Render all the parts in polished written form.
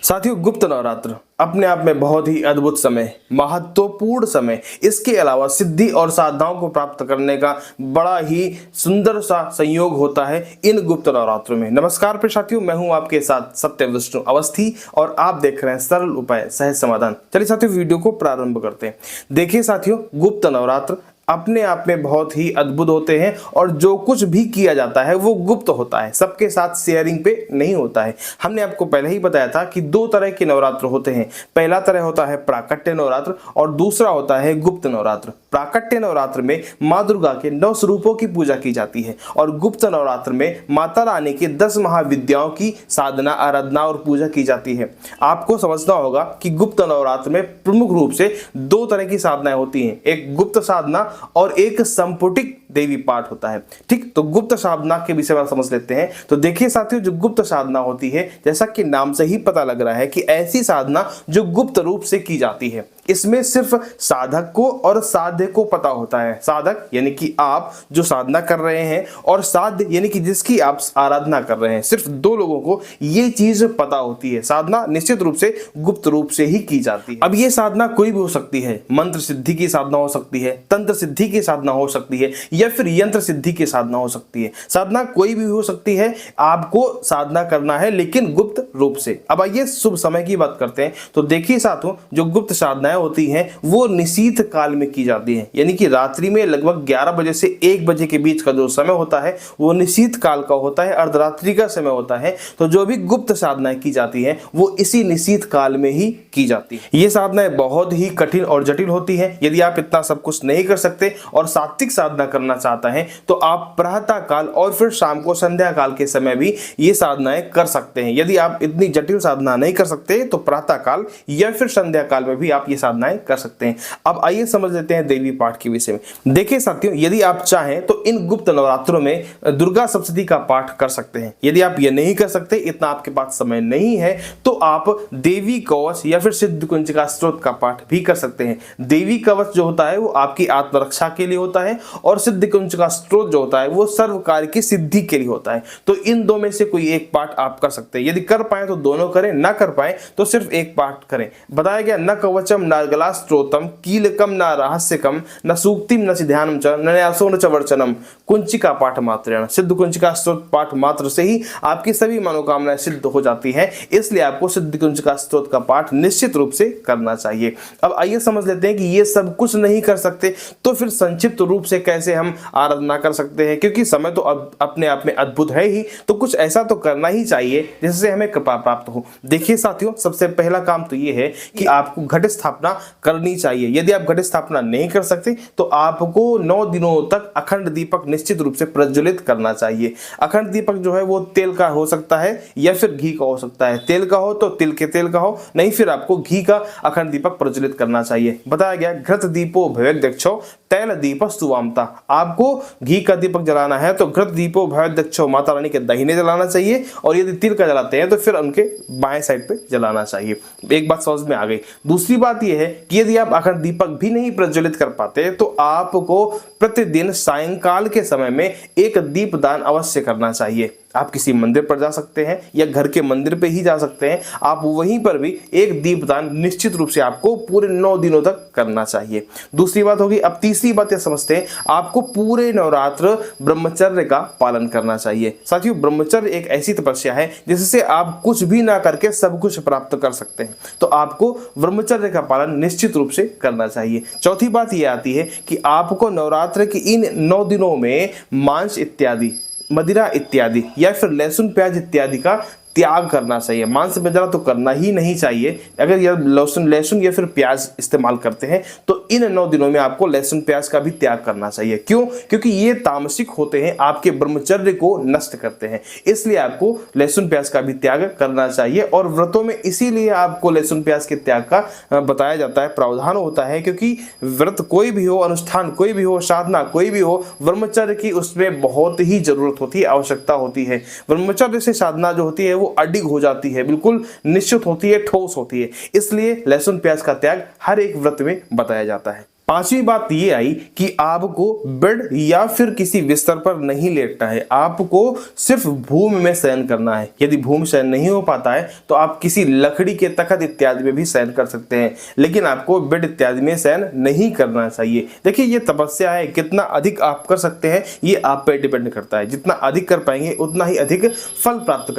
साथियों, गुप्त नवरात्र अपने आप में बहुत ही अद्भुत समय, महत्वपूर्ण समय, इसके अलावा सिद्धि और साधनाओं को प्राप्त करने का बड़ा ही सुंदर सा संयोग होता है इन गुप्त नवरात्रों में। नमस्कार प्रिय साथियों, मैं हूं आपके साथ सत्य विष्णु अवस्थी और आप देख रहे हैं सरल उपाय सहज समाधान। चलिए साथियों, वीडियो को प्रारंभ करते हैं। देखिए साथियों, गुप्त नवरात्र अपने आप में बहुत ही अद्भुत होते हैं और जो कुछ भी किया जाता है वो गुप्त होता है, सबके साथ शेयरिंग पे नहीं होता है। हमने आपको पहले ही बताया था कि दो तरह के नवरात्र होते हैं। पहला तरह होता है प्राकट्य नवरात्र और दूसरा होता है गुप्त नवरात्र। प्राकट्य नवरात्र में माँ दुर्गा के 9 स्वरूपों की पूजा की जाती है और गुप्त नवरात्र में माता रानी के 10 महाविद्याओं की साधना, आराधना और पूजा की जाती है। आपको समझना होगा कि गुप्त नवरात्र में प्रमुख रूप से 2 तरह की साधनाएं होती हैं, एक गुप्त साधना और एक संपुटिक देवी पाठ होता है। ठीक, तो गुप्त साधना के विषय में समझ लेते हैं। तो देखिए साथियों, जो गुप्त साधना होती है, जैसा कि नाम से ही पता लग रहा है कि ऐसी साधना जो गुप्त रूप से की जाती है। इसमें सिर्फ साधक को और साध्य को पता होता है। साधक यानी कि आप जो साधना कर रहे हैं और साध्य यानी कि जिसकी आप आराधना कर रहे हैं, सिर्फ 2 लोगों को ये चीज पता होती है। साधना निश्चित रूप से गुप्त रूप से ही की जाती है। अब ये साधना कोई भी हो सकती है, मंत्र सिद्धि की साधना हो सकती है, तंत्र सिद्धि की साधना हो सकती है या फिर यंत्र सिद्धि की साधना हो सकती है। साधना कोई भी हो सकती है, आपको साधना करना है लेकिन गुप्त रूप से। अब आइए शुभ समय की बात करते हैं। तो देखिए साथियों, जो गुप्त साधनाएं होती हैं वो निशीथ काल में की जाती हैं, यानी कि रात्रि में लगभग 11 बजे से 1 बजे के बीच का जो समय होता है वो निशीथ काल का होता है, अर्धरात्रि का समय होता है। तो जो भी गुप्त साधनाएं की जाती हैं वो इसी निशीथ काल में ही की जाती है। ये साधनाएं बहुत ही कठिन और जटिल होती है। यदि आप इतना सब कुछ नहीं कर सकते और सात्विक साधना करना चाहता है तो आप प्रातः काल और फिर शाम को संध्या काल के समय भी ये साधनाएं कर सकते हैं। यदि आप इतनी जटिल साधना नहीं कर सकते तो प्रातः काल या फिर संध्या काल में भी आप ये साधनाएं कर सकते हैं। अब आइए समझ लेते हैं देवी पाठ के विषय में। देखिए साथियों, यदि आप चाहें तो इन गुप्त नवरात्रों में दुर्गा सप्तशती का पाठ कर सकते हैं। यदि आप ये नहीं कर सकते, इतना आपके पास समय नहीं है, तो आप देवी कवच या फिर सिद्ध कुंजिका स्तोत्र का पाठ भी कर सकते हैं। देवी कवच जो होता है वो आपकी आत्मरक्षा के लिए होता है और सिद्ध कुंजिका स्तोत्र जो होता है वो सर्व कार्य की सिद्धि के लिए होता है। तो इन 2 में से कोई एक पाठ आप कर सकते हैं। यदि कर पाए तो दोनों करें, ना कर पाए तो सिर्फ एक पाठ करें। बताया गया, न कवचम न गला स्त्रोतम कीलकम न रहस्यकम न सूक्तिम न सिद्ध्यानम च न न्यासो न च वर्चनम कुंचिका पाठ मात्रेण। सिद्ध कुंचिका स्तोत्र पाठ मात्र से ही आपकी सभी मनोकामनाएं सिद्ध हो जाती हैं, इसलिए आपको सिद्ध कुंचिका स्तोत्र का पाठ निश्चित रूप से करना चाहिए। अब आइए समझ लेते हैं कि ये सब कुछ नहीं कर सकते तो फिर संक्षिप्त रूप से कैसे हम आराधना कर सकते हैं, क्योंकि समय तो अब अपने आप में अद्भुत है ही, तो कुछ ऐसा तो करना ही चाहिए जिससे हमें कृपा प्राप्त हो। देखिए साथियों, सबसे पहला काम तो ये है कि आपको घट स्थापना करनी चाहिए। यदि आप घट स्थापना नहीं कर सकते तो आपको 9 दिनों तक अखंड दीपक निश्चित रूप से प्रज्वलित करना चाहिए। अखंड दीपक जो है वो तेल का हो सकता है या फिर घी का हो सकता है। तेल का हो तो तिल के तेल का हो, नहीं फिर आपको घी का अखंड दीपक प्रज्वलित करना चाहिए। बताया गया, घृत दीपो भवेद्यक्षो तैल दीप सुवामता। आपको घी का दीपक जलाना है तो घृत दीपो भवेद्यक्षो माता रानी के दाहिने जलाना चाहिए, और यदि तिल का जलाते हैं तो फिर उनके बाएं साइड पे जलाना चाहिए। एक बात समझ में आ गई। दूसरी बात यह है कि यदि आप अखंड दीपक भी नहीं प्रज्वलित कर पाते तो आपको प्रतिदिन सायंकाल के समय में एक दीपदान अवश्य करना चाहिए। आप किसी मंदिर पर जा सकते हैं या घर के मंदिर पे ही जा सकते हैं, आप वहीं पर भी एक दीपदान निश्चित रूप से आपको पूरे 9 दिनों तक करना चाहिए। दूसरी बात होगी। अब तीसरी बात यह समझते हैं, आपको पूरे नवरात्र ब्रह्मचर्य का पालन करना चाहिए। साथियों, ब्रह्मचर्य एक ऐसी तपस्या है जिससे आप कुछ भी ना करके सब कुछ प्राप्त कर सकते हैं, तो आपको ब्रह्मचर्य का पालन निश्चित रूप से करना चाहिए। चौथी बात यह आती है कि आपको नवरात्र की इन 9 दिनों में मांस इत्यादि, मदिरा इत्यादि या फिर लहसुन प्याज इत्यादि का त्याग करना चाहिए। मांस भोजन तो करना ही नहीं चाहिए। अगर यह लहसुन या फिर प्याज इस्तेमाल करते हैं तो इन 9 दिनों में आपको लहसुन प्याज का भी त्याग करना चाहिए। क्यों? क्योंकि ये तामसिक होते हैं, आपके ब्रह्मचर्य को नष्ट करते हैं, इसलिए आपको लहसुन प्याज का भी त्याग करना चाहिए। और व्रतों में इसीलिए आपको लहसुन प्याज के त्याग का बताया जाता है, प्रावधान होता है, क्योंकि व्रत कोई भी हो, अनुष्ठान कोई भी हो, साधना कोई भी हो, ब्रह्मचर्य की उसमें बहुत ही जरूरत होती है, आवश्यकता होती है। ब्रह्मचर्य से साधना जो होती है वो अडिग हो जाती है, बिल्कुल निश्चित होती है, ठोस होती है। इसलिए लहसुन प्याज का त्याग हर एक व्रत में बताया जाता है। 5वीं बात ये आई कि आपको बेड या फिर किसी बिस्तर पर नहीं लेटना है, आपको सिर्फ भूमि में शयन करना है। यदि भूमि शयन नहीं हो पाता है तो आप किसी लकड़ी के तख्त इत्यादि में भी शयन कर सकते हैं, लेकिन आपको बेड इत्यादि में शयन नहीं करना चाहिए। देखिए ये तपस्या है, कितना अधिक आप कर सकते हैं ये आप पे डिपेंड करता है। जितना अधिक कर पाएंगे उतना ही अधिक फल प्राप्त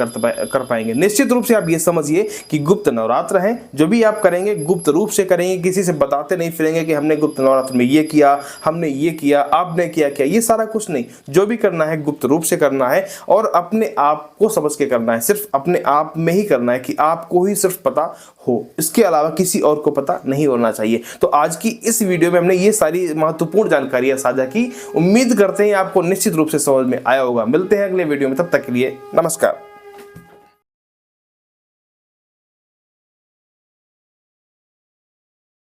कर पाएंगे। निश्चित रूप से आप ये समझिए कि गुप्त नवरात्र हैं, जो भी आप करेंगे गुप्त रूप से करेंगे, किसी से बताते नहीं फिरेंगे कि हमने गुप्त नवरात्र में ये किया, हमने ये किया, आपने क्या किया, ये सारा कुछ नहीं। जो भी करना है गुप्त रूप से करना है और अपने आप को समझ के करना है, सिर्फ अपने आप में ही करना है कि आपको ही सिर्फ पता हो, इसके अलावा किसी और को पता नहीं होना चाहिए। तो आज की इस वीडियो में हमने ये सारी महत्वपूर्ण जानकारियां साझा की। उम्मीद करते हैं आपको निश्चित रूप से समझ में आया होगा। मिलते हैं अगले वीडियो में, तब तक के लिए नमस्कार।